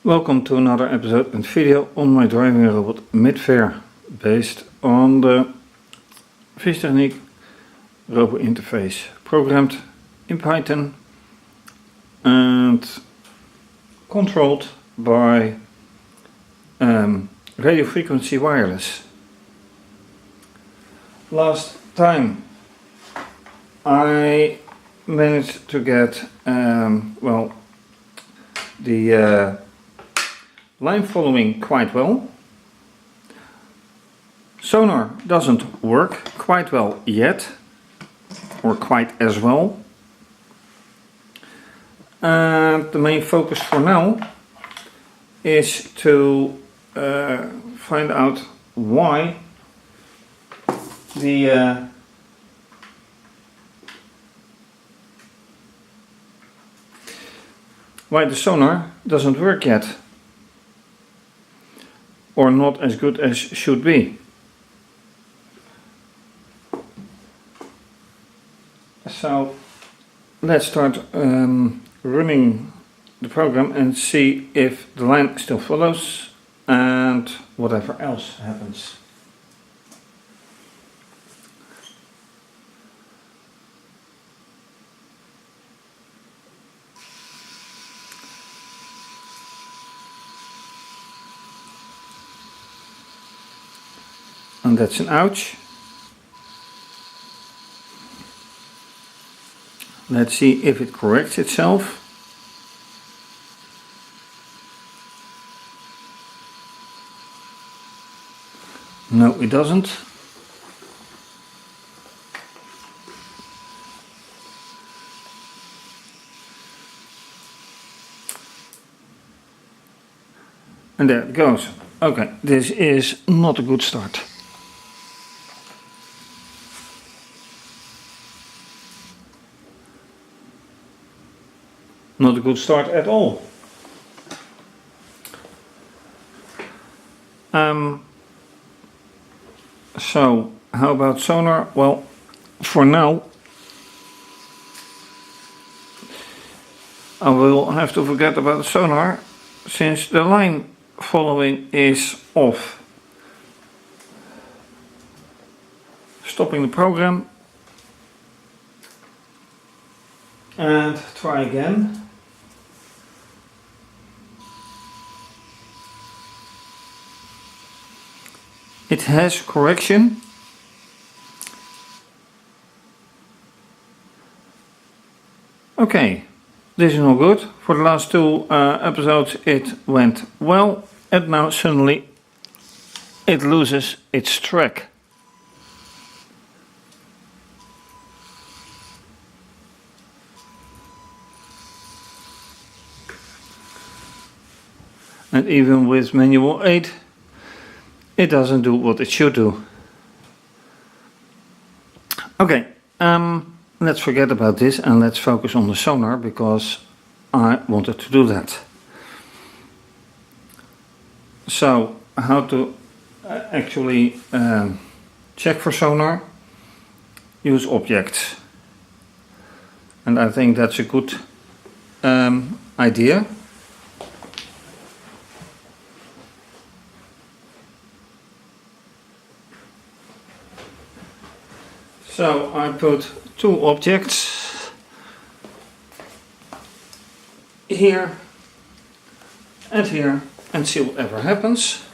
Welcome to another episode and video on my driving robot Mydfir, based on the fischertechnik robot interface, programmed in Python and controlled by radio frequency wireless. Last time I managed to get the line following quite well. Sonar doesn't work quite well yet, or quite as well. And the main focus for now is to find out why the sonar doesn't work yet, or not as good as should be. So let's start running the program and see if the line still follows and whatever else happens. And that's an ouch. Let's see if it corrects itself. No, it doesn't. And there it goes. Okay, this is not a good start. Not a good start at all. So how about sonar? Well, for now I will have to forget about the sonar, since the line following is off. Stopping the program and try again. It has correction. Okay, this is not good. For the last two episodes it went well, and now suddenly it loses its track. And even with manual aid, it doesn't do what it should do. Okay, let's forget about this and let's focus on the sonar, because I wanted to do that. So, how to actually check for sonar? Use objects. And I think that's a good idea. So I put two objects here and see whatever happens.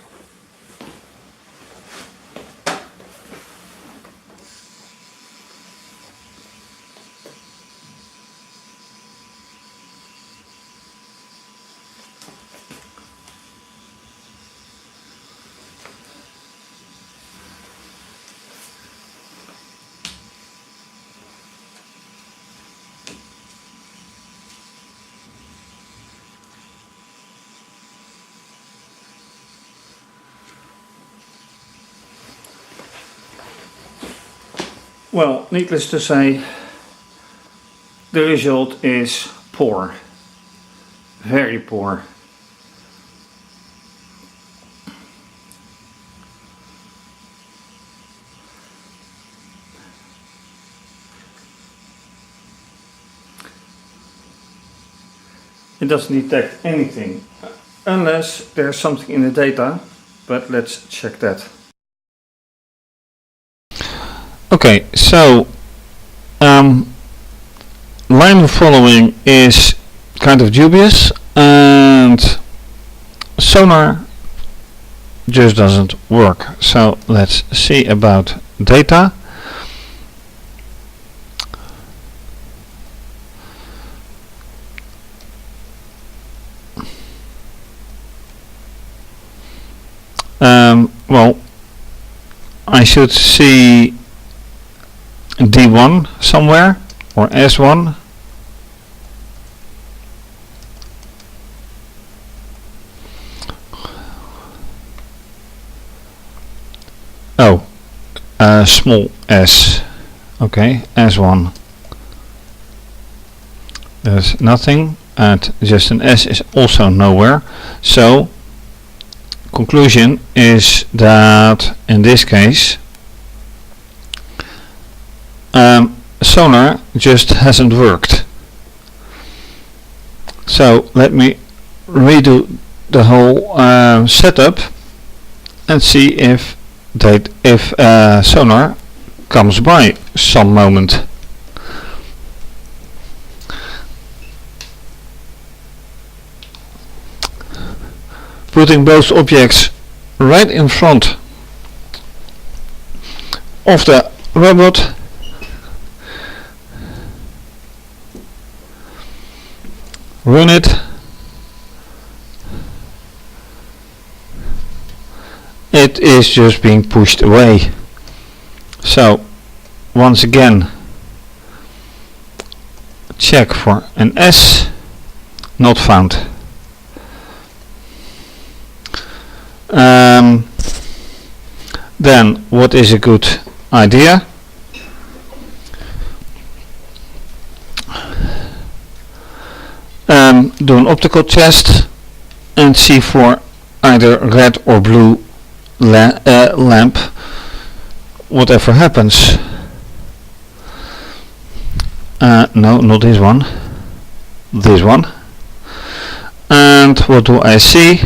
Well, needless to say, the result is poor, very poor. It doesn't detect anything. unless there's something in the data, but let's check that. Okay, so line of following is kind of dubious, and sonar just doesn't work. So let's see about data. Well, I should see D1 somewhere, or S1. Oh, small s. Okay, S1. There's nothing, and just an S is also nowhere. So conclusion is that in this case sonar just hasn't worked. So let me redo the whole setup and see if sonar comes by some moment. Putting both objects right in front of the robot, run it, it is just being pushed away. So once again check for an S, not found. Then what is a good idea? Do an optical test and see for either red or blue lamp, whatever happens. No, not this one, this one. And what do I see?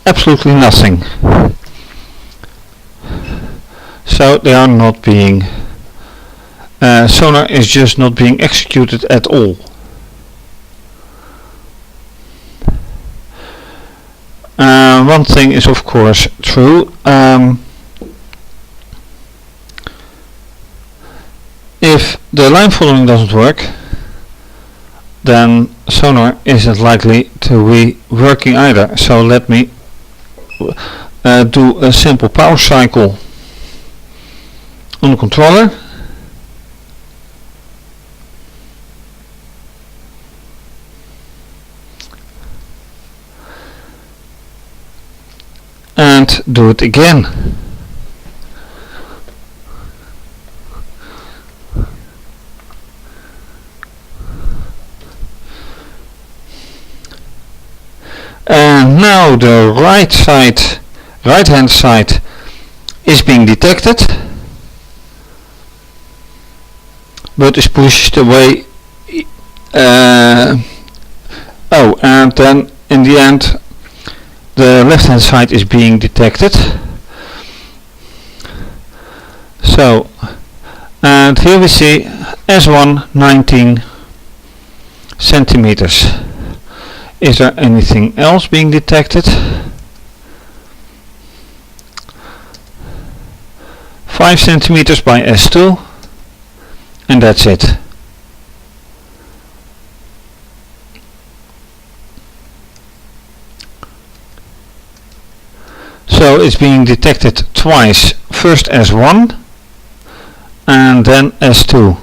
Absolutely nothing. So they are not being, sonar is just not being executed at all. One thing is of course true. If the line following doesn't work, then sonar isn't likely to be working either. So let me do a simple power cycle on the controller. And do it again. And now the right hand side is being detected, but is pushed away. Oh, and then in the end the left hand side is being detected. So, and here we see S1 19 centimeters. Is there anything else being detected? 5 centimeters by S2, and that's it. So it's being detected twice, first S1 and then S2.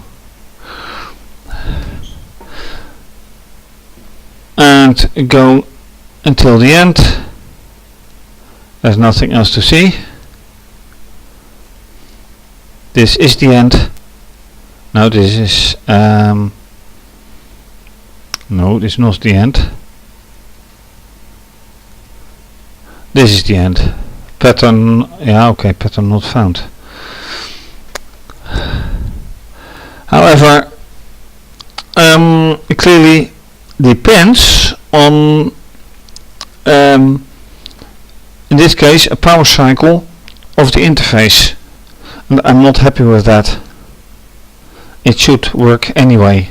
And go until the end. There's nothing else to see. This is the end. No, this is no, this is not the end. This is the end. Pattern, yeah, okay, pattern not found. However, it clearly depends on in this case a power cycle of the interface, and I'm not happy with that. It should work anyway.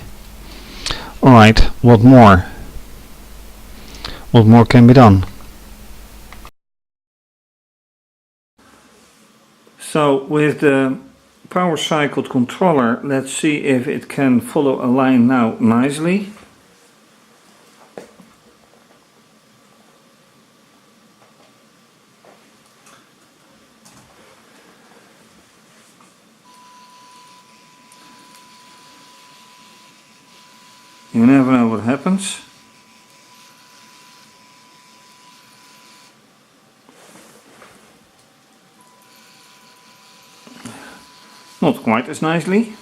Alright, what more? What more can be done? So with the power cycled controller, let's see if it can follow a line now nicely. You never know what happens. Not quite as nicely.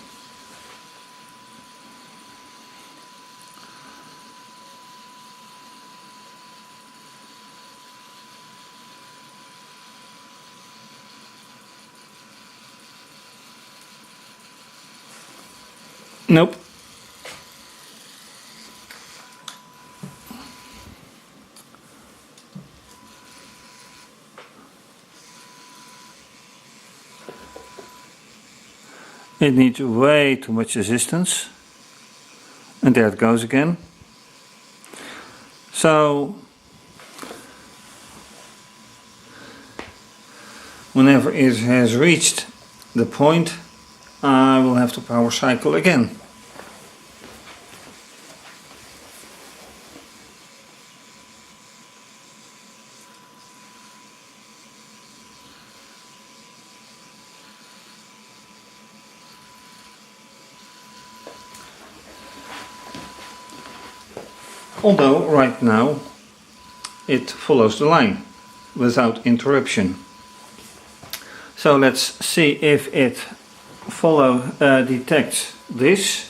Nope. It needs way too much resistance, and there it goes again. So whenever it has reached the point, I will have to power cycle again. Although right now it follows the line without interruption. So let's see if it detects this.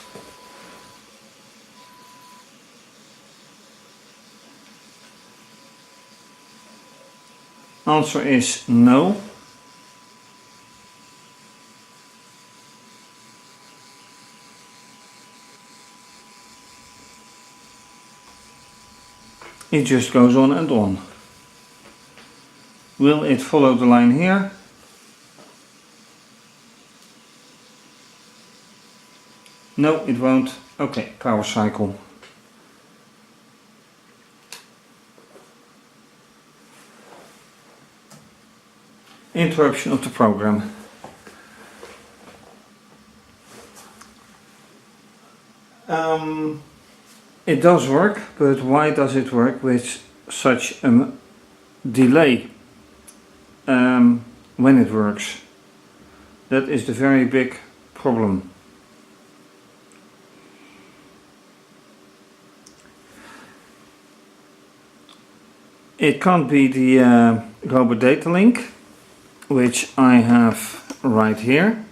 Answer is no. It just goes on and on. Will it follow the line here? No, it won't. Okay, power cycle. Interruption of the program. It does work, but why does it work with such a delay when it works? That is the very big problem. It can't be the global data link, which I have right here,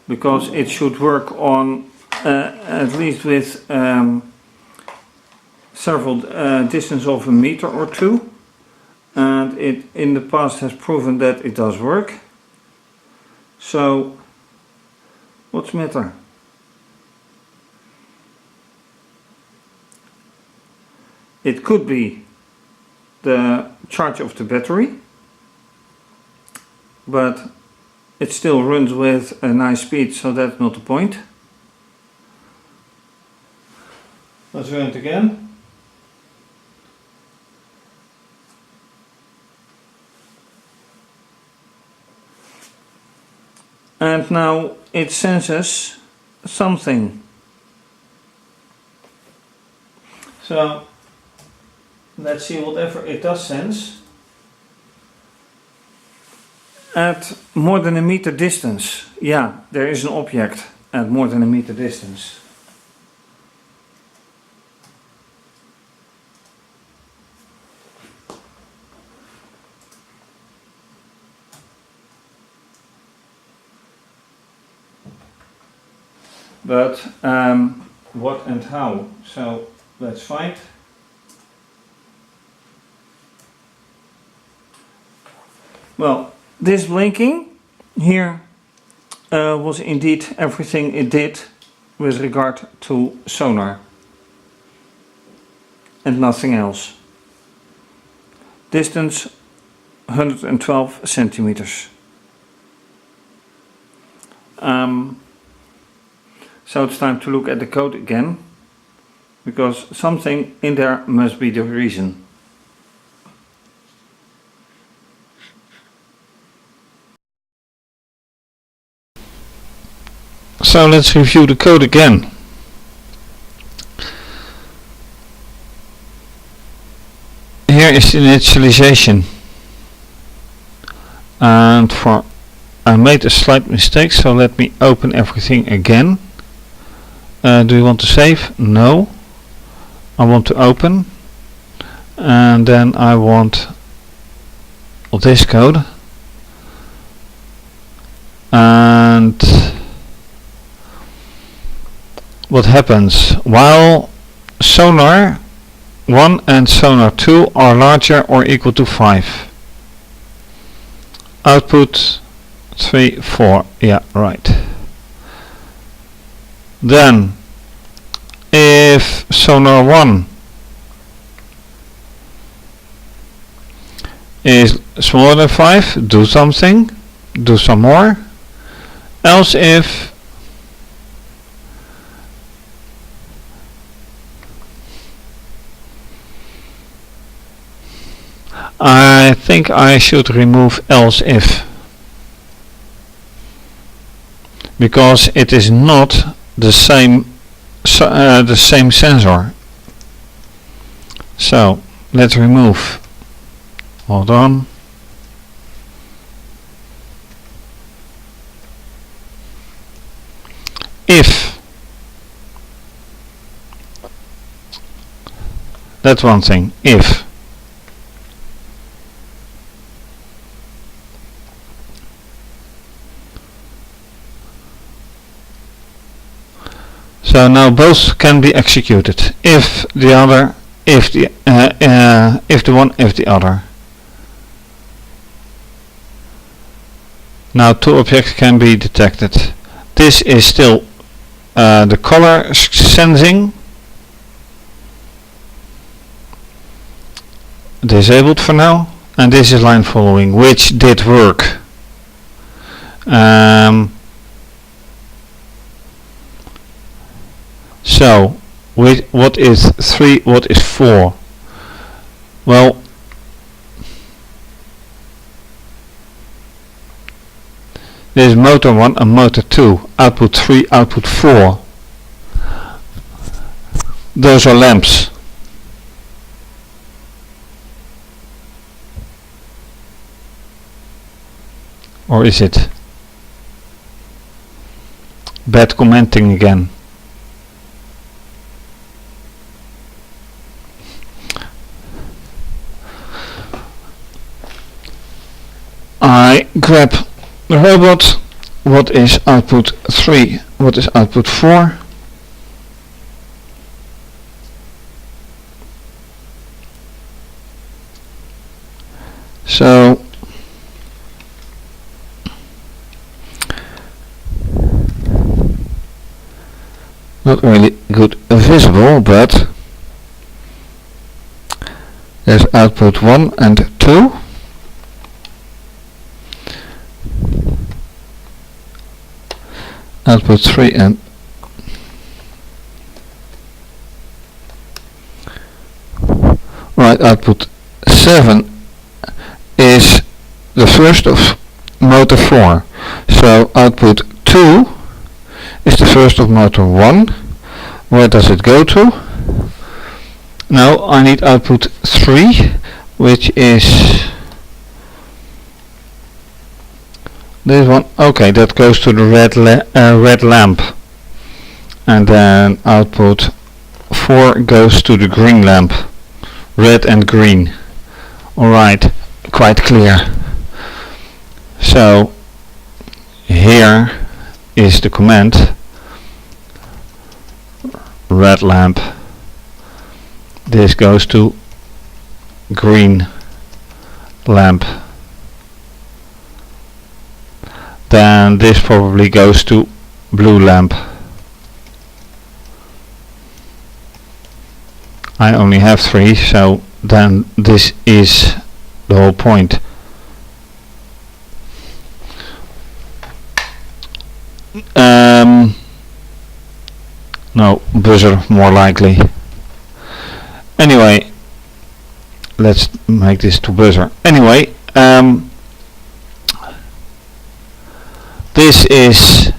because it should work on at least with several distance of a meter or two, and it in the past has proven that it does work. So what's the matter? It could be the charge of the battery, but it still runs with a nice speed, so that's not the point. Let's run it again. And now it senses something. So let's see whatever it does sense. At more than a meter distance, yeah, there is an object at more than a meter distance. But what and how? So let's find. Well, this blinking here was indeed everything it did with regard to sonar and nothing else. Distance 112 centimeters. So it's time to look at the code again, because something in there must be the reason. So let's review the code again. Here is the initialization, and I made a slight mistake, so let me open everything again. Do you want to save? No. I want to open, and then I want this code, and what happens while sonar 1 and sonar 2 are larger or equal to 5. Output 3, 4, yeah, right. Then if sonar 1 is smaller than 5, do something, do some more. Else if I think I should remove else if, because it is not the same sensor. So let's remove. Hold on. If that's one thing. If so now both can be executed. If the other, if the one, if the other. Now two objects can be detected. This is still the color sensing disabled for now, and this is line following, which did work. So what is 3, what is 4? Well, there is motor 1 and motor 2, output 3, output 4. Those are lamps. Or is it? Bad commenting again. I grab the robot. What is output 3? What is output 4? So not really good visible, but there's output 1 and 2. Output 3 and right, output 7 is the first of motor 4. So output 2 is the first of motor 1. Where does it go to? Now I need output 3, which is this one. Okay, that goes to the red lamp, and then output 4 goes to the green lamp, red and green. Alright, quite clear. So here is the command, red lamp, this goes to green lamp, then this probably goes to blue lamp. I only have 3, so then this is the whole point. No, buzzer more likely. Anyway, let's make this to buzzer. Anyway, this is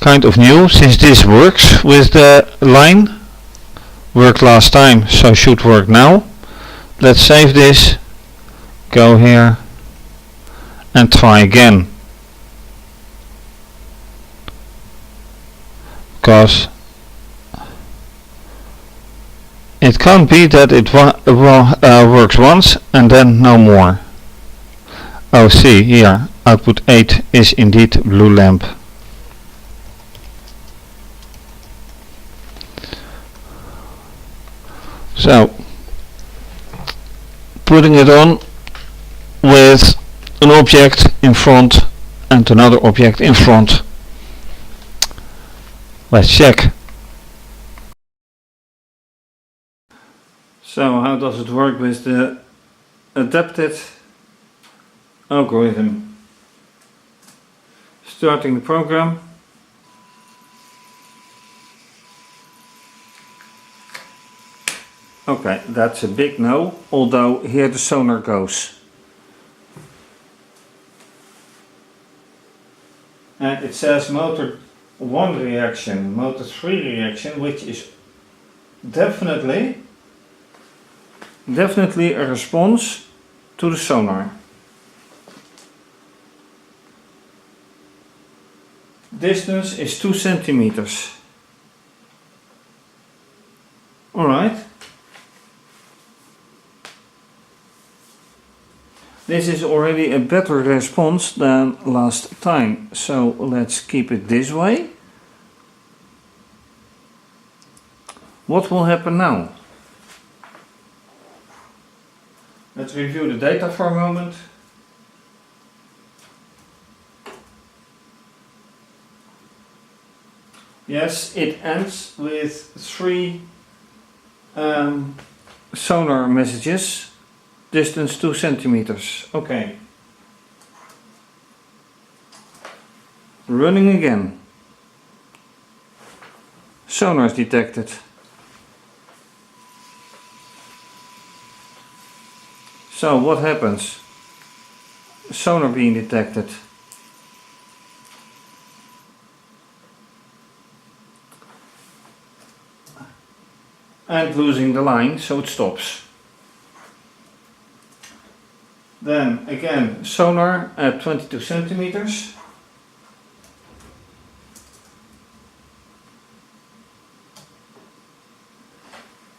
kind of new, since this works with the line. Worked last time, so should work now. Let's save this, go here and try again, because it can't be that it works once and then no more. Oh, see here, output 8 is indeed blue lamp. So, putting it on with an object in front and another object in front. Let's check. So how does it work with the adapted algorithm? Starting the program. Okay, that's a big no, although here the sonar goes. And it says motor 1 reaction, motor 3 reaction, which is definitely a response to the sonar. Distance is 2 centimeters. Alright. This is already a better response than last time, so let's keep it this way. What will happen now? Let's review the data for a moment. Yes, it ends with 3 sonar messages. Distance 2 centimeters. Okay. Running again. Sonar is detected. So what happens? Sonar being detected. And losing the line, so it stops. Then again, sonar at 22 centimeters.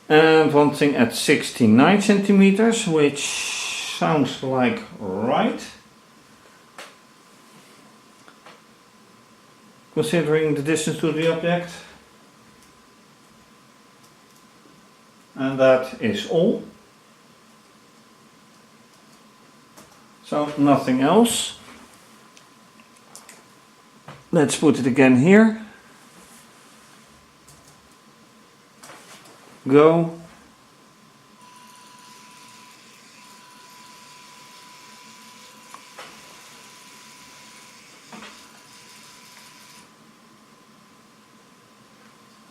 And one thing at 69 centimeters, which sounds like right, considering the distance to the object. And that is all. So nothing else. Let's put it again here. Go.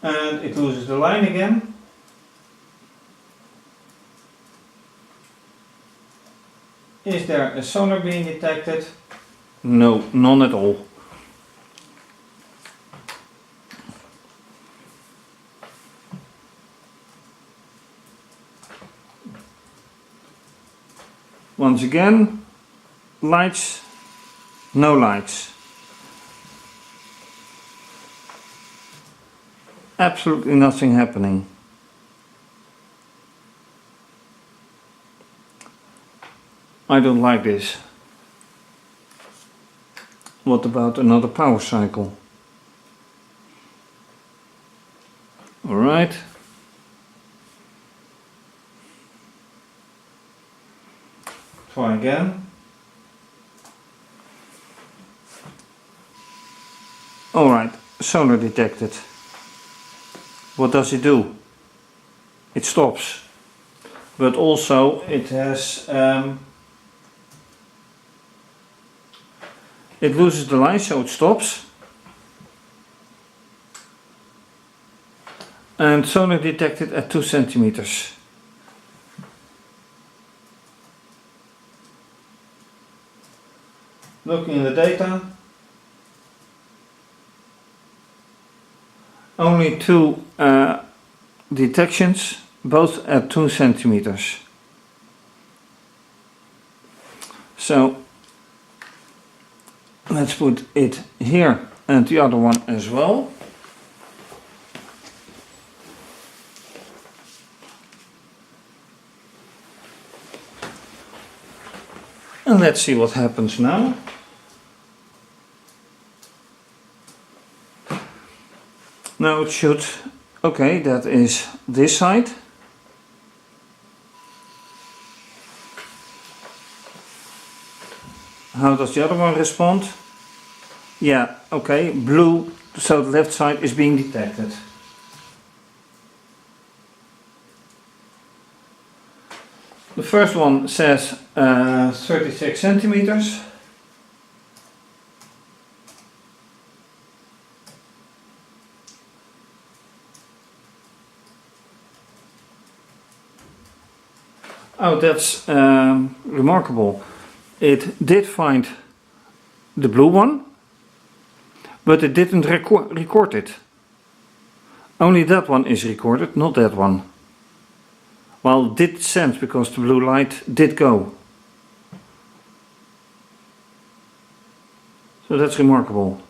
And it loses the line again. Is there a sonar being detected? No, none at all. Once again, lights, no lights. Absolutely nothing happening. I don't like this. What about another power cycle? Alright. Try again. Alright, sonar detected. What does it do? It stops. but also it has it loses the line, so it stops. And sonar detected at 2 centimeters. Looking in the data, only 2 detections, both at 2 centimeters. So let's put it here and the other one as well. And let's see what happens now. Now it should, okay, that is this side. How does the other one respond? Yeah, okay, blue, so the left side is being detected. The first one says 36 centimeters. Oh, that's remarkable. It did find the blue one, but it didn't record it. Only that one is recorded, not that one. Well, it did sense because the blue light did go. So that's remarkable.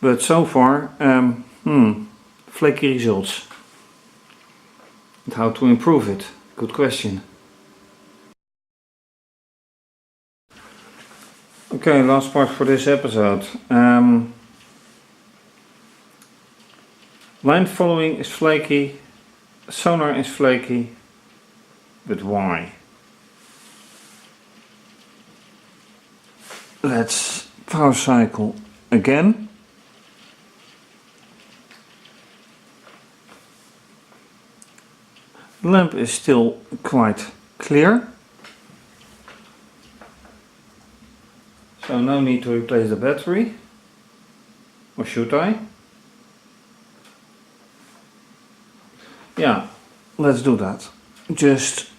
But so far, flaky results. And how to improve it? Good question. Okay, last part for this episode. Line following is flaky, sonar is flaky, but why? Let's power cycle again. The lamp is still quite clear, so no need to replace the battery, or should I? Yeah, let's do that, just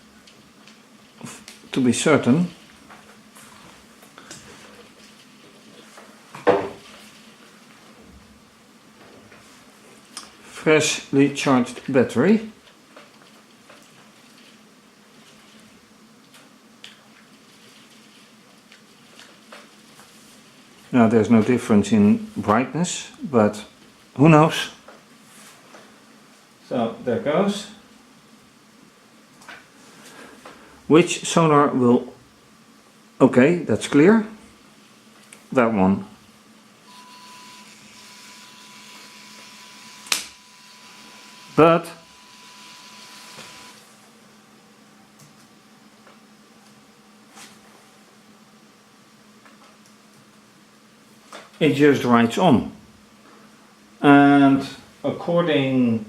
to be certain. Freshly charged battery. Now there's no difference in brightness, but who knows? So there goes. Which sonar will... Okay, that's clear. That one. But it just writes on, and according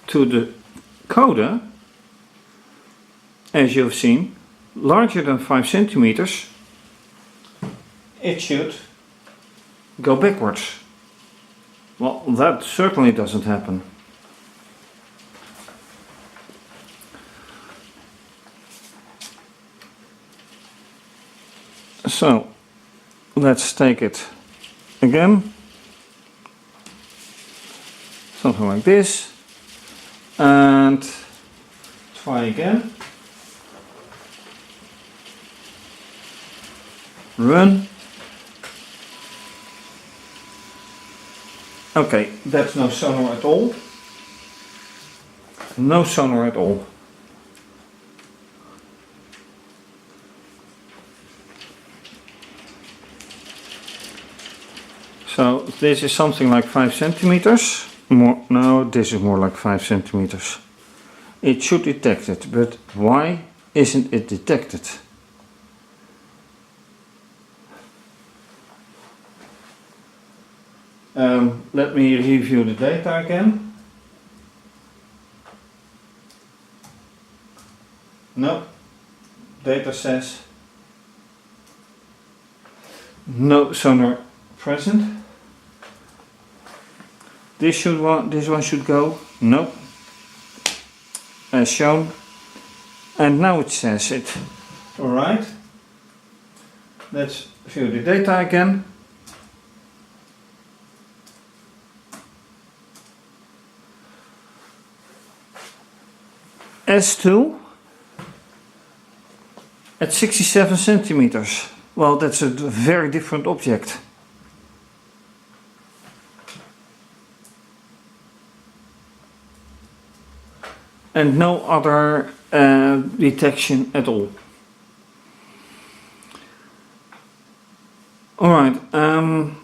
to the code, as you've seen, larger than 5 centimeters, it should go backwards. Well, that certainly doesn't happen. So let's take it again, something like this, and try again. Run. Okay, that's no sonar at all. No sonar at all. So this is something like 5 centimeters. More, no, this is more like 5 centimeters. It should detect it, but why isn't it detected? Let me review the data again. No. Data says no sonar present. This one should go. No. As shown. And now it says it. Alright. Let's view the data again. S2 at 67 centimeters. Well, that's a very different object. And no other detection at all. Alright, I'm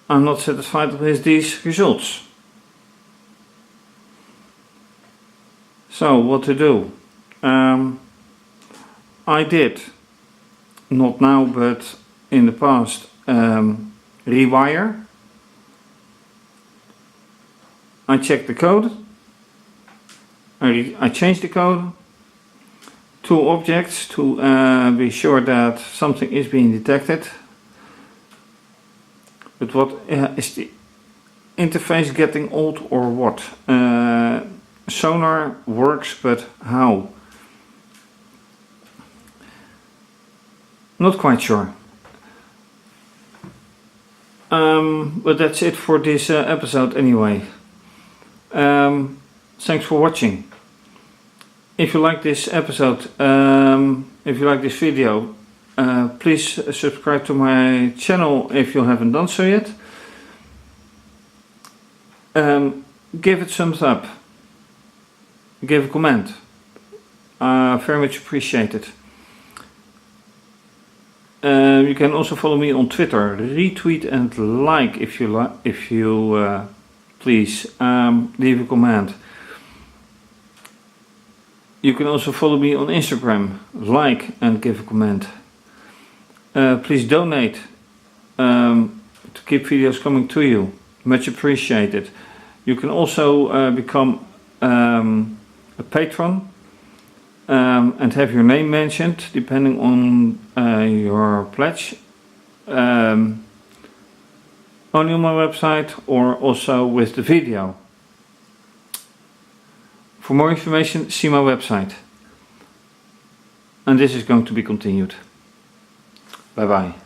not satisfied with these results. So, what to do? I did, not now but in the past, rewire. I checked the code, I changed the code, 2 objects to be sure that something is being detected. But what is the interface getting old or what? Sonar works, but how? Not quite sure. But that's it for this episode anyway. Thanks for watching. If you like this episode, if you like this video, please subscribe to my channel if you haven't done so yet. Give it thumbs up. Give a comment. Very much appreciated. You can also follow me on Twitter. Retweet and like if you please. Leave a comment. You can also follow me on Instagram. Like and give a comment. Please donate to keep videos coming to you. Much appreciated. You can also become a patron and have your name mentioned depending on your pledge, only on my website or also with the video. For more information, see my website. And this is going to be continued. Bye bye.